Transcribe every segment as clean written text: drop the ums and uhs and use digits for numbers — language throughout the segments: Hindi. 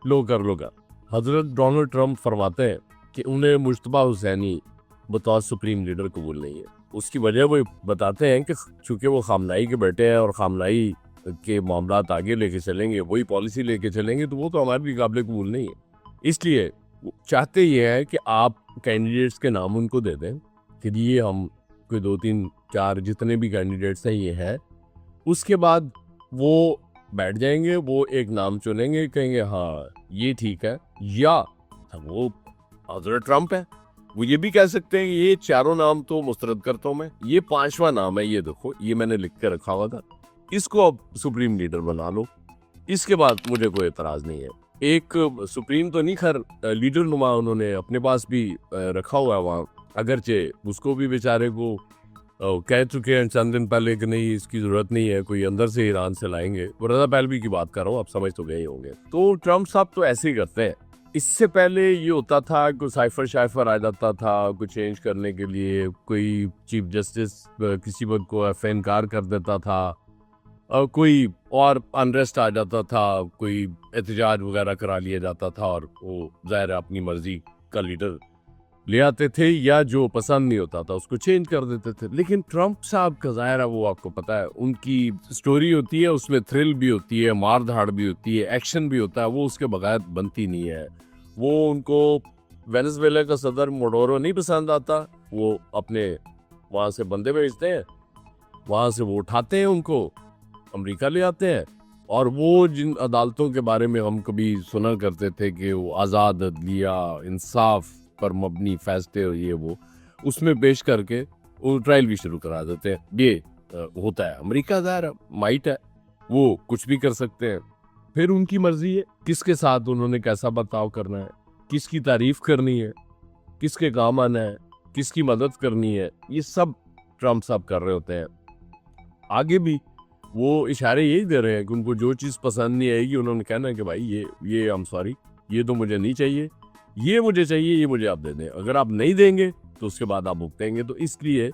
लो कर। हजरत डोनाल्ड ट्रंप फरमाते हैं कि उन्हें मुश्तबा हुसैनी बतौर सुप्रीम लीडर कबूल नहीं है। उसकी वजह वो बताते हैं कि चूंकि वो खामनाई के बेटे हैं और खामनाई के मामलात आगे लेके चलेंगे, वही पॉलिसी लेके चलेंगे, तो वो तो हमारे भी काबिल कबूल नहीं है। इसलिए वो चाहते ये है कि आप कैंडिडेट्स के नाम उनको दे दें कि ये हम कोई 2 3 4 जितने भी कैंडिडेट्स हैं ये है। उसके बाद वो बैठ जाएंगे, वो एक नाम चुनेंगे, कहेंगे हाँ ये ठीक है, या वो हजरत ट्रंप है। वो ये भी कह सकते हैं कि ये चारों नाम तो मुस्तरद करता हूं मैं, ये 5वां नाम है, ये देखो ये मैंने लिख के रखा हुआ था, इसको अब सुप्रीम लीडर बना लो। इसके बाद मुझे कोई एतराज नहीं है। एक सुप्रीम तो नहीं, खैर लीडर नुमा उन्होंने अपने पास भी रखा हुआ है वहाँ, अगरचे उसको भी बेचारे को कह चुके हैं चंद दिन पहले कि नहीं इसकी जरूरत नहीं है, कोई अंदर से ईरान से लाएंगे। रजा पहलवी की बात कर रहा हूँ, आप समझ तो गए होंगे। तो ट्रंप साहब तो ऐसे ही करते हैं। इससे पहले ये होता था कोई साइफर शाइफर आ जाता था कुछ चेंज करने के लिए, कोई चीफ जस्टिस किसी वक्त को इनकार कर देता था, कोई और अनरेस्ट आ जाता था, कोई एहतजाज वगैरह करा लिया जाता था और वो जाहिर अपनी मर्जी का लीडर ले आते थे, या जो पसंद नहीं होता था उसको चेंज कर देते थे। लेकिन ट्रंप साहब का जाहिर है वो आपको पता है, उनकी स्टोरी होती है, उसमें थ्रिल भी होती है, मार धाड़ भी होती है, एक्शन भी होता है, वो उसके बगैर बनती नहीं है। वो उनको वेनेजुएला का सदर मोडोरो नहीं पसंद आता, वो अपने वहाँ से बंदे भेजते हैं, वहाँ से वो उठाते हैं, उनको अमेरिका ले आते हैं, और वो जिन अदालतों के बारे में हम कभी सुना करते थे कि वो आज़ाद अदलिया, इंसाफ पर मबनी फैसले ये वो, उसमें पेश करके वो ट्रायल भी शुरू करा देते हैं। ये होता है अमेरिका, ज़ाहिर माइट है, वो कुछ भी कर सकते हैं। फिर उनकी मर्जी है किसके साथ उन्होंने कैसा बर्ताव करना है, किसकी तारीफ करनी है, किसके काम आना है, किसकी मदद करनी है, ये सब ट्रंप साहब कर रहे होते हैं। आगे भी वो इशारे यही दे रहे हैं कि उनको जो चीज़ पसंद नहीं आएगी उन्होंने कहना है कि भाई ये आई एम सॉरी, ये तो मुझे नहीं चाहिए, ये मुझे चाहिए, ये मुझे आप दे दें। अगर आप नहीं देंगे तो उसके बाद आप भुगतेंगे। तो इसलिए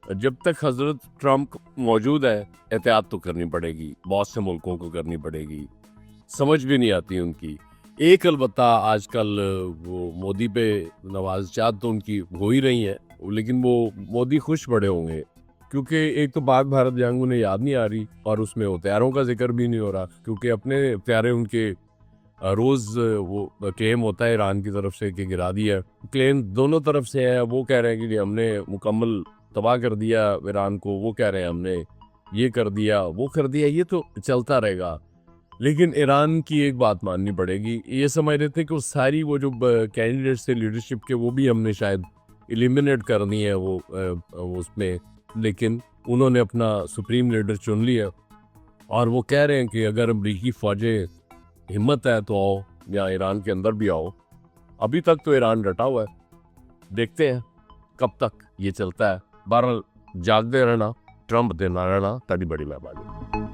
जब तक हजरत ट्रंप मौजूद है एहतियात तो करनी पड़ेगी, बहुत से मुल्कों को करनी पड़ेगी, समझ भी नहीं आती उनकी। एक अलबत्ता आजकल वो मोदी पे नवाज़शात तो उनकी हो ही रही हैं, लेकिन वो मोदी खुश बड़े होंगे क्योंकि एक तो पाक भारत जंग उन्हें याद नहीं आ रही और उसमें हथियारों का जिक्र भी नहीं हो रहा, क्योंकि अपने हथियारे उनके रोज वो क्लेम होता है ईरान की तरफ से कि गिरा दिया। क्लेम दोनों तरफ से है, वो कह रहे हैं कि हमने मुकम्मल तबाह कर दिया ईरान को, वो कह रहे हैं हमने ये कर दिया वो कर दिया, ये तो चलता रहेगा। लेकिन ईरान की एक बात माननी पड़ेगी, ये समझ रहे थे कि वो सारी वो जो कैंडिडेट्स थे लीडरशिप के वो भी हमने शायद एलिमिनेट करनी है वो उसमें, लेकिन उन्होंने अपना सुप्रीम लीडर चुन लिया और वो कह रहे हैं कि अगर अमरीकी फौजें हिम्मत है तो आओ या ईरान के अंदर भी आओ। अभी तक तो ईरान डटा हुआ है, देखते हैं कब तक ये चलता है। बहरहाल जागते रहना, ट्रंप देना रहना, तड़ी बड़ी मेहरबानी।